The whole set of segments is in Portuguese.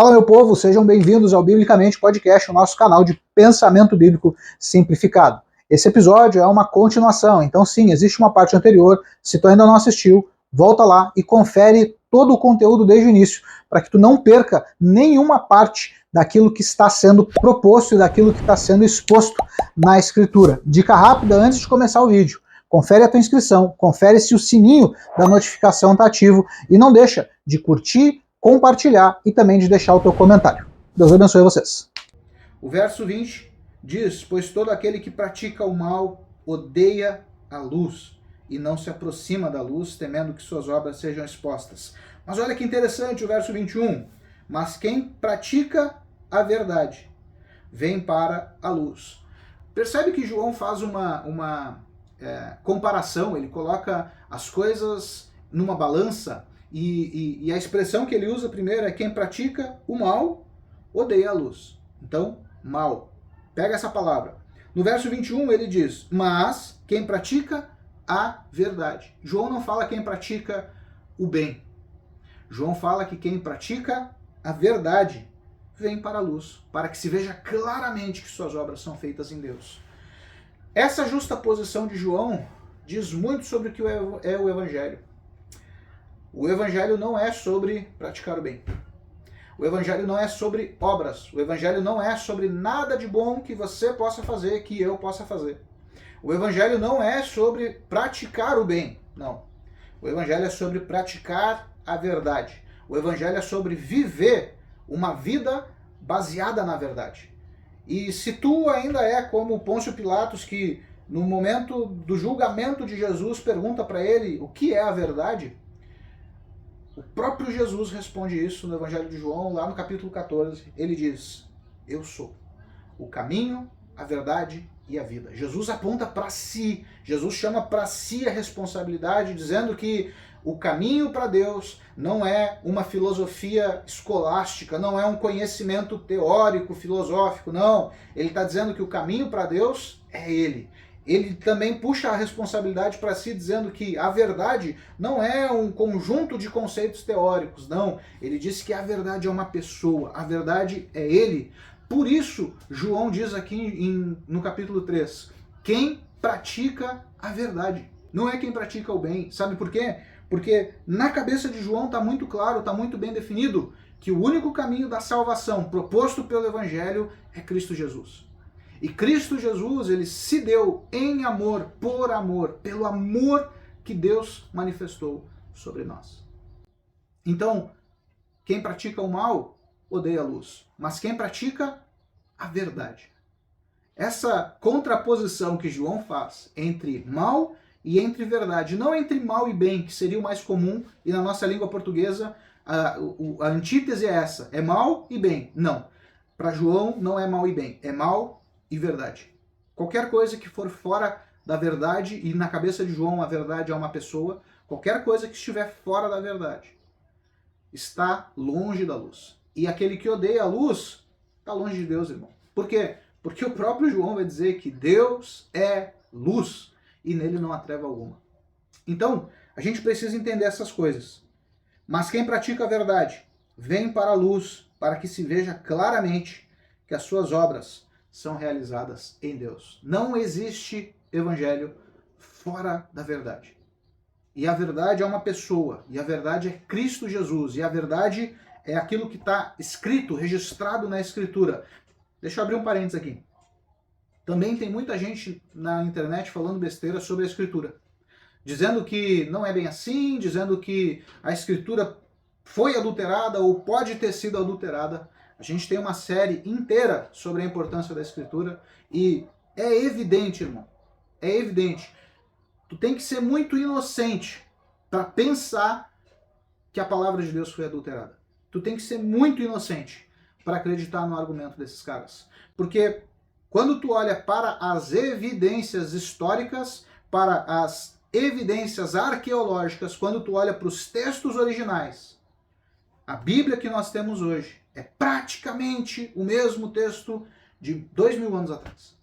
Fala, meu povo, sejam bem-vindos ao Biblicamente Podcast, o nosso canal de pensamento bíblico simplificado. Esse episódio é uma continuação, então sim, existe uma parte anterior. Se tu ainda não assistiu, volta lá e confere todo o conteúdo desde o início, para que tu não perca nenhuma parte daquilo que está sendo proposto e daquilo que está sendo exposto na Escritura. Dica rápida antes de começar o vídeo. Confere a tua inscrição, confere se o sininho da notificação está ativo e não deixa de curtir, compartilhar e também de deixar o teu comentário. Deus abençoe vocês. O verso 20 diz: pois todo aquele que pratica o mal odeia a luz e não se aproxima da luz, temendo que suas obras sejam expostas. Mas olha que interessante o verso 21. Mas quem pratica a verdade vem para a luz. Percebe que João faz uma comparação, ele coloca as coisas numa balança e a expressão que ele usa primeiro é: quem pratica o mal odeia a luz. Então, mal. Pega essa palavra. No verso 21 ele diz: mas quem pratica a verdade. João não fala quem pratica o bem. João fala que quem pratica a verdade vem para a luz, para que se veja claramente que suas obras são feitas em Deus. Essa justaposição de João diz muito sobre o que é o Evangelho. O Evangelho não é sobre praticar o bem. O Evangelho não é sobre obras. O Evangelho não é sobre nada de bom que você possa fazer, que eu possa fazer. O Evangelho não é sobre praticar o bem. Não. O Evangelho é sobre praticar a verdade. O Evangelho é sobre viver uma vida baseada na verdade. E se tu ainda é como Pôncio Pilatos, que no momento do julgamento de Jesus pergunta para ele o que é a verdade, o próprio Jesus responde isso no Evangelho de João, lá no capítulo 14. Ele diz: eu sou o caminho, a verdade e a vida. Jesus aponta para si, Jesus chama para si a responsabilidade, dizendo que o caminho para Deus não é uma filosofia escolástica, não é um conhecimento teórico, filosófico, não. Ele está dizendo que o caminho para Deus é Ele. Ele também puxa a responsabilidade para si, dizendo que a verdade não é um conjunto de conceitos teóricos, não. Ele diz que a verdade é uma pessoa, a verdade é Ele. Por isso, João diz aqui no capítulo 3, quem pratica a verdade. Não é quem pratica o bem. Sabe por quê? Porque na cabeça de João está muito claro, está muito bem definido, que o único caminho da salvação proposto pelo Evangelho é Cristo Jesus. E Cristo Jesus, ele se deu em amor, por amor, pelo amor que Deus manifestou sobre nós. Então, quem pratica o mal odeia a luz, mas quem pratica a verdade. Essa contraposição que João faz entre mal e entre verdade, não entre mal e bem, que seria o mais comum, e na nossa língua portuguesa a antítese é essa, é mal e bem. Não, para João não é mal e bem, é mal e verdade. Qualquer coisa que for fora da verdade, e na cabeça de João a verdade é uma pessoa, qualquer coisa que estiver fora da verdade está longe da luz. E aquele que odeia a luz está longe de Deus, irmão. Por quê? Porque o próprio João vai dizer que Deus é luz e nele não há treva alguma. Então, a gente precisa entender essas coisas. Mas quem pratica a verdade vem para a luz, para que se veja claramente que as suas obras são realizadas em Deus. Não existe evangelho fora da verdade. E a verdade é uma pessoa, e a verdade é Cristo Jesus, e a verdade é aquilo que está escrito, registrado na Escritura. Deixa eu abrir um parênteses aqui. Também tem muita gente na internet falando besteira sobre a Escritura, dizendo que não é bem assim, dizendo que a Escritura foi adulterada ou pode ter sido adulterada. A gente tem uma série inteira sobre a importância da Escritura e é evidente, irmão, é evidente. Tu tem que ser muito inocente para pensar que a palavra de Deus foi adulterada. Tu tem que ser muito inocente para acreditar no argumento desses caras. Porque quando tu olha para as evidências históricas, para as evidências arqueológicas, quando tu olha para os textos originais, a Bíblia que nós temos hoje é praticamente o mesmo texto de 2000 anos atrás.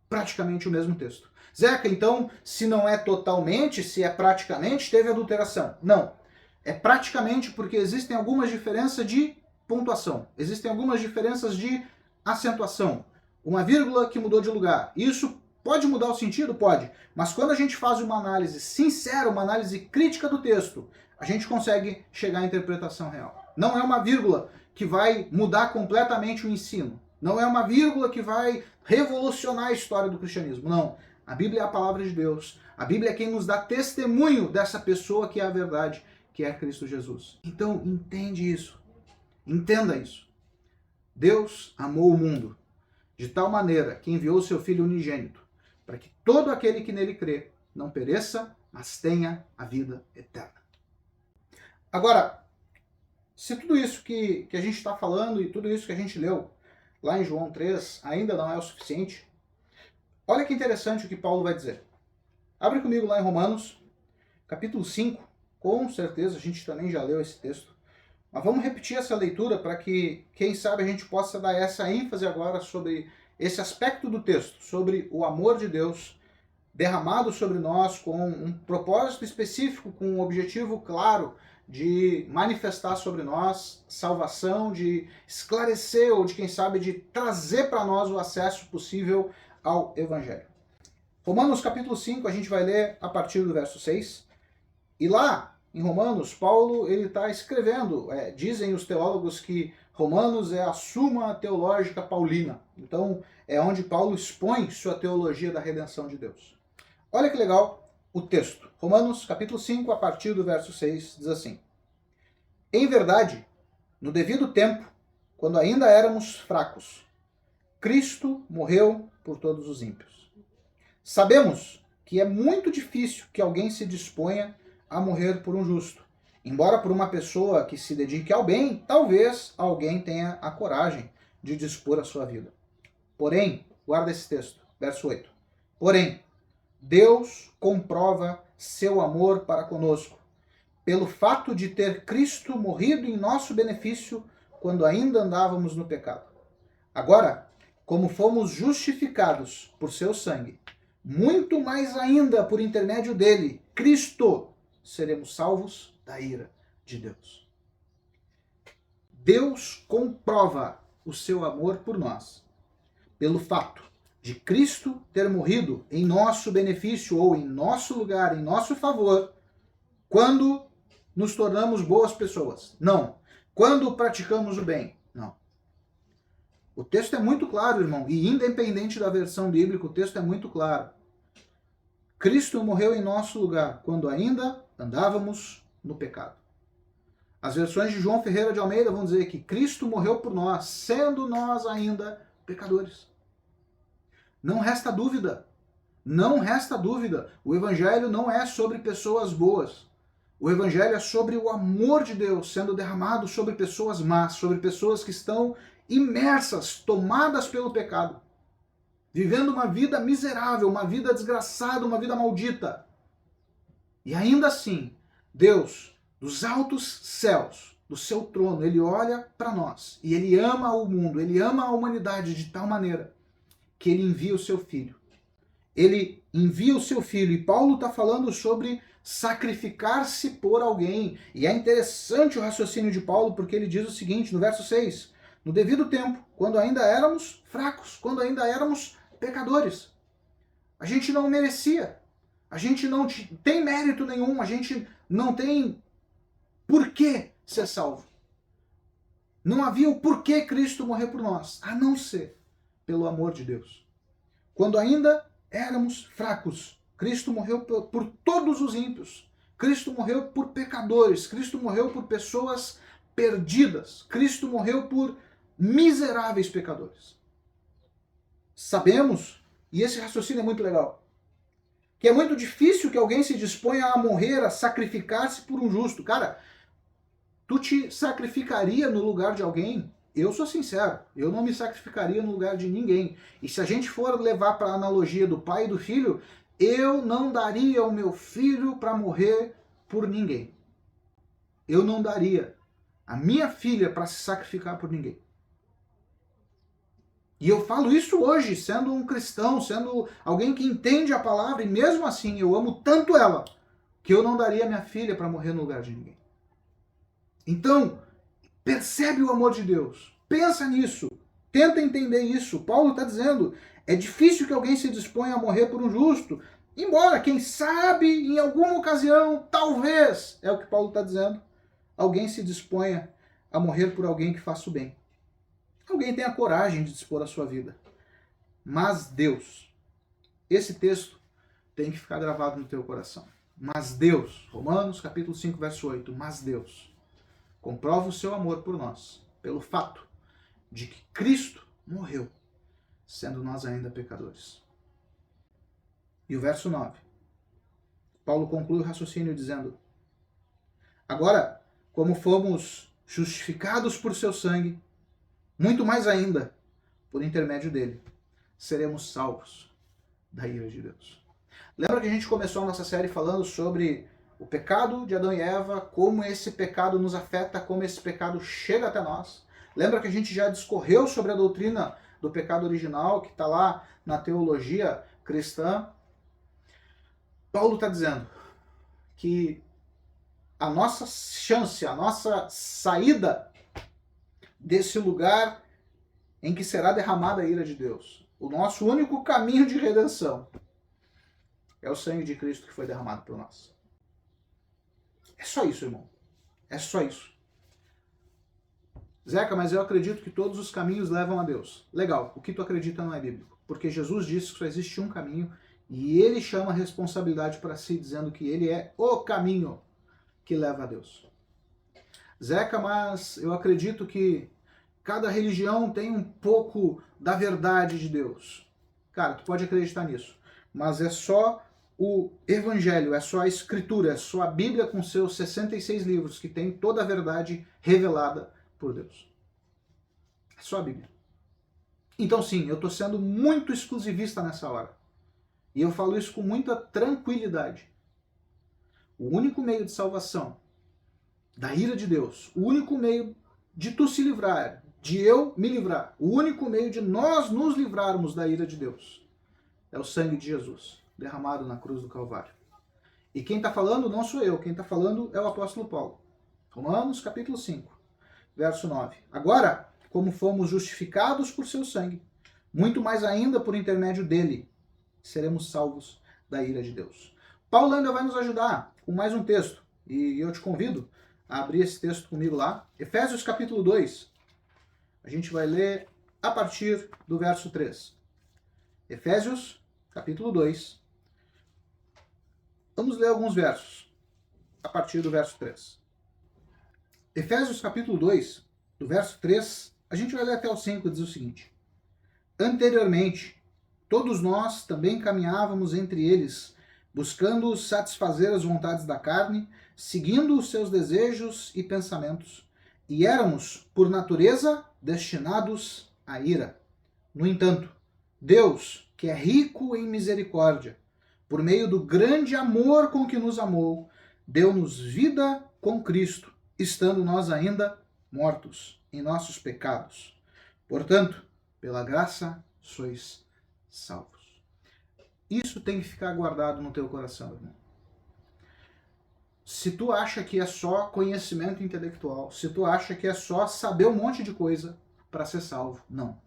Praticamente o mesmo texto. Zeca, então, se não é totalmente, se é praticamente, teve adulteração. Não. É praticamente porque existem algumas diferenças de pontuação. Existem algumas diferenças de acentuação. Uma vírgula que mudou de lugar. Isso pode mudar o sentido? Pode. Mas quando a gente faz uma análise sincera, uma análise crítica do texto, a gente consegue chegar à interpretação real. Não é uma vírgula que vai mudar completamente o ensino. Não é uma vírgula que vai revolucionar a história do cristianismo. Não. A Bíblia é a palavra de Deus. A Bíblia é quem nos dá testemunho dessa pessoa que é a verdade, que é Cristo Jesus. Então, entende isso. Entenda isso. Deus amou o mundo de tal maneira que enviou o seu Filho unigênito, para que todo aquele que nele crê não pereça, mas tenha a vida eterna. Agora, se tudo isso que a gente está falando e tudo isso que a gente leu lá em João 3 ainda não é o suficiente, olha que interessante o que Paulo vai dizer. Abre comigo lá em Romanos, capítulo 5. Com certeza a gente também já leu esse texto. Mas vamos repetir essa leitura para que, quem sabe, a gente possa dar essa ênfase agora sobre esse aspecto do texto, sobre o amor de Deus derramado sobre nós com um propósito específico, com um objetivo claro de manifestar sobre nós salvação, de esclarecer ou de, quem sabe, de trazer para nós o acesso possível ao Evangelho. Romanos capítulo 5, a gente vai ler a partir do verso 6. E lá, em Romanos, Paulo ele está escrevendo, dizem os teólogos que Romanos é a Suma Teológica Paulina. Então, é onde Paulo expõe sua teologia da redenção de Deus. Olha que legal o texto. Romanos capítulo 5, a partir do verso 6, diz assim: Em verdade, no devido tempo, quando ainda éramos fracos, Cristo morreu por todos os ímpios. Sabemos que é muito difícil que alguém se disponha a morrer por um justo. Embora por uma pessoa que se dedique ao bem, talvez alguém tenha a coragem de dispor a sua vida. Porém, guarda esse texto, verso 8. Porém, Deus comprova seu amor para conosco, pelo fato de ter Cristo morrido em nosso benefício quando ainda andávamos no pecado. Agora, como fomos justificados por seu sangue, muito mais ainda por intermédio dele, Cristo, seremos salvos da ira de Deus. Deus comprova o seu amor por nós, pelo fato de Cristo ter morrido em nosso benefício ou em nosso lugar, em nosso favor, quando nos tornamos boas pessoas. Não. Quando praticamos o bem. Não. O texto é muito claro, irmão, e independente da versão bíblica, o texto é muito claro. Cristo morreu em nosso lugar, quando ainda andávamos no pecado. As versões de João Ferreira de Almeida vão dizer que Cristo morreu por nós, sendo nós ainda pecadores. Não resta dúvida. Não resta dúvida. O Evangelho não é sobre pessoas boas. O Evangelho é sobre o amor de Deus sendo derramado sobre pessoas más, sobre pessoas que estão imersas, tomadas pelo pecado, vivendo uma vida miserável, uma vida desgraçada, uma vida maldita. E ainda assim, Deus, dos altos céus, do seu trono, ele olha para nós e ele ama o mundo, ele ama a humanidade de tal maneira que ele envia o seu filho. Ele envia o seu filho, e Paulo está falando sobre sacrificar-se por alguém. E é interessante o raciocínio de Paulo, porque ele diz o seguinte, no verso 6, no devido tempo, quando ainda éramos fracos, quando ainda éramos pecadores. A gente não merecia, a gente não tem mérito nenhum, a gente não tem por que ser salvo. Não havia o porquê Cristo morrer por nós, a não ser pelo amor de Deus. Quando ainda éramos fracos, Cristo morreu por todos os ímpios. Cristo morreu por pecadores. Cristo morreu por pessoas perdidas. Cristo morreu por miseráveis pecadores. Sabemos, e esse raciocínio é muito legal, que é muito difícil que alguém se disponha a morrer, a sacrificar-se por um justo. Cara, tu te sacrificaria no lugar de alguém? Eu sou sincero, eu não me sacrificaria no lugar de ninguém. E se a gente for levar para a analogia do pai e do filho, eu não daria o meu filho para morrer por ninguém. Eu não daria a minha filha para se sacrificar por ninguém. E eu falo isso hoje, sendo um cristão, sendo alguém que entende a palavra, e mesmo assim eu amo tanto ela, que eu não daria minha filha para morrer no lugar de ninguém. Então, Percebe o amor de Deus. Pensa nisso. Tenta entender isso. Paulo está dizendo, é difícil que alguém se disponha a morrer por um justo. Embora, quem sabe, em alguma ocasião, talvez, é o que Paulo está dizendo, alguém se disponha a morrer por alguém que faça o bem. Alguém tenha coragem de dispor a sua vida. Mas Deus, esse texto tem que ficar gravado no teu coração. Mas Deus, Romanos capítulo 5, verso 8, mas Deus comprova o seu amor por nós, pelo fato de que Cristo morreu, sendo nós ainda pecadores. E o verso 9, Paulo conclui o raciocínio dizendo, agora, como fomos justificados por seu sangue, muito mais ainda, por intermédio dele, seremos salvos da ira de Deus. Lembra que a gente começou a nossa série falando sobre o pecado de Adão e Eva, como esse pecado nos afeta, como esse pecado chega até nós? Lembra que a gente já discorreu sobre a doutrina do pecado original, que está lá na teologia cristã? Paulo está dizendo que a nossa chance, a nossa saída desse lugar em que será derramada a ira de Deus, o nosso único caminho de redenção, é o sangue de Cristo que foi derramado por nós. É só isso, irmão. É só isso. Zeca, mas eu acredito que todos os caminhos levam a Deus. Legal, o que tu acredita não é bíblico. Porque Jesus disse que só existe um caminho e ele chama a responsabilidade para si, dizendo que ele é o caminho que leva a Deus. Zeca, mas eu acredito que cada religião tem um pouco da verdade de Deus. Cara, tu pode acreditar nisso. Mas é só o Evangelho, é só a Escritura, é só a Bíblia com seus 66 livros que tem toda a verdade revelada por Deus. É só a Bíblia. Então sim, eu estou sendo muito exclusivista nessa hora. E eu falo isso com muita tranquilidade. O único meio de salvação da ira de Deus, o único meio de tu se livrar, de eu me livrar, o único meio de nós nos livrarmos da ira de Deus é o sangue de Jesus, derramado na cruz do Calvário. E quem está falando não sou eu, quem está falando é o apóstolo Paulo. Romanos capítulo 5, verso 9. Agora, como fomos justificados por seu sangue, muito mais ainda por intermédio dele, seremos salvos da ira de Deus. Paulo ainda vai nos ajudar com mais um texto, e eu te convido a abrir esse texto comigo lá. Efésios capítulo 2, a gente vai ler a partir do verso 3. Efésios capítulo 2, vamos ler alguns versos a partir do verso 3. Efésios capítulo 2, do verso 3, a gente vai ler até o 5, diz o seguinte: anteriormente, todos nós também caminhávamos entre eles, buscando satisfazer as vontades da carne, seguindo os seus desejos e pensamentos, e éramos, por natureza, destinados à ira. No entanto, Deus, que é rico em misericórdia, por meio do grande amor com que nos amou, deu-nos vida com Cristo, estando nós ainda mortos em nossos pecados. Portanto, pela graça sois salvos. Isso tem que ficar guardado no teu coração, irmão. Se tu acha que é só conhecimento intelectual, se tu acha que é só saber um monte de coisa para ser salvo, não.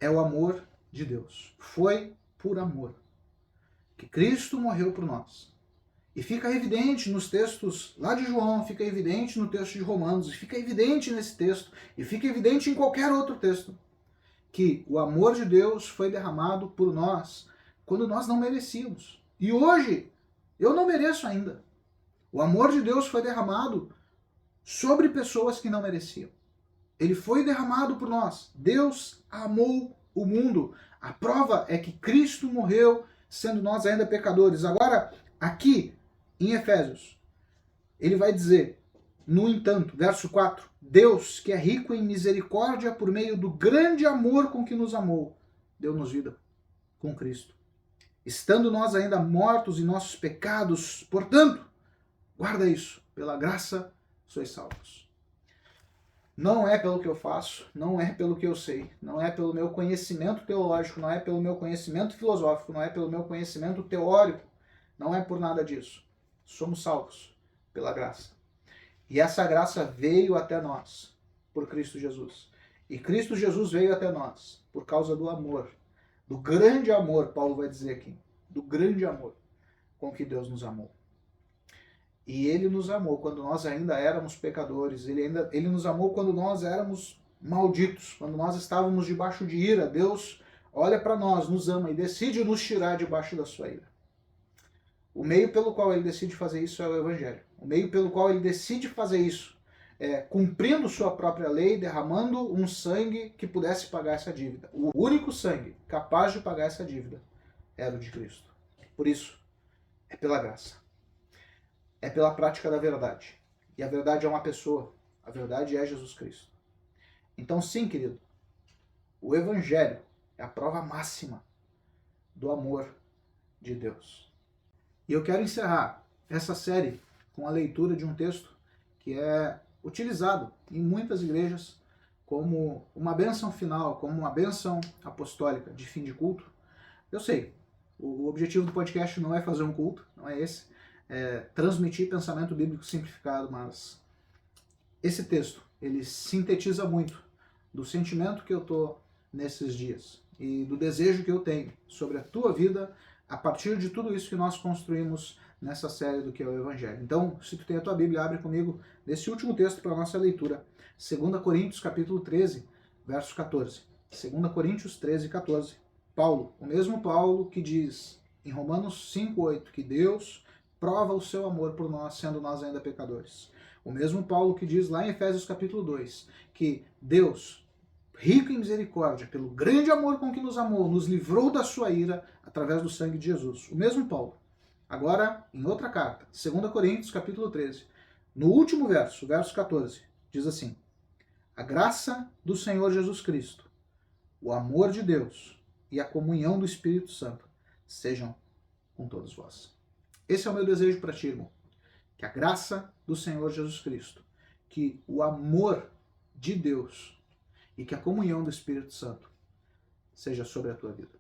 É o amor de Deus. Foi por amor que Cristo morreu por nós. E fica evidente nos textos lá de João, fica evidente no texto de Romanos, e fica evidente nesse texto, e fica evidente em qualquer outro texto, que o amor de Deus foi derramado por nós quando nós não merecíamos. E hoje, eu não mereço ainda. O amor de Deus foi derramado sobre pessoas que não mereciam. Ele foi derramado por nós. Deus amou o mundo. A prova é que Cristo morreu, sendo nós ainda pecadores. Agora, aqui em Efésios, ele vai dizer, no entanto, verso 4, Deus, que é rico em misericórdia por meio do grande amor com que nos amou, deu-nos vida com Cristo. Estando nós ainda mortos em nossos pecados, portanto, guarda isso, pela graça sois salvos. Não é pelo que eu faço, não é pelo que eu sei, não é pelo meu conhecimento teológico, não é pelo meu conhecimento filosófico, não é pelo meu conhecimento teórico, não é por nada disso. Somos salvos pela graça. E essa graça veio até nós por Cristo Jesus. E Cristo Jesus veio até nós por causa do amor, do grande amor, Paulo vai dizer aqui, do grande amor com que Deus nos amou. E ele nos amou quando nós ainda éramos pecadores, ele nos amou quando nós éramos malditos, quando nós estávamos debaixo de ira. Deus olha para nós, nos ama e decide nos tirar debaixo da sua ira. O meio pelo qual ele decide fazer isso é o Evangelho. O meio pelo qual ele decide fazer isso é cumprindo sua própria lei, derramando um sangue que pudesse pagar essa dívida. O único sangue capaz de pagar essa dívida era o de Cristo. Por isso, é pela graça. É pela prática da verdade. E a verdade é uma pessoa. A verdade é Jesus Cristo. Então, sim, querido, o Evangelho é a prova máxima do amor de Deus. E eu quero encerrar essa série com a leitura de um texto que é utilizado em muitas igrejas como uma bênção final, como uma bênção apostólica de fim de culto. Eu sei, o objetivo do podcast não é fazer um culto, não é esse, é transmitir pensamento bíblico simplificado, mas esse texto, ele sintetiza muito do sentimento que eu tô nesses dias e do desejo que eu tenho sobre a tua vida a partir de tudo isso que nós construímos nessa série do que é o Evangelho. Então, se tu tem a tua Bíblia, abre comigo nesse último texto para a nossa leitura, 2 Coríntios capítulo 13, verso 14. 2 Coríntios 13, 14. Paulo, o mesmo Paulo que diz em Romanos 5:8 que Deus prova o seu amor por nós, sendo nós ainda pecadores. O mesmo Paulo que diz lá em Efésios capítulo 2 que Deus, rico em misericórdia, pelo grande amor com que nos amou, nos livrou da sua ira através do sangue de Jesus. O mesmo Paulo. Agora, em outra carta, 2 Coríntios capítulo 13, no último verso, verso 14, diz assim: a graça do Senhor Jesus Cristo, o amor de Deus e a comunhão do Espírito Santo sejam com todos vós. Esse é o meu desejo para ti, irmão. Que a graça do Senhor Jesus Cristo, que o amor de Deus e que a comunhão do Espírito Santo seja sobre a tua vida.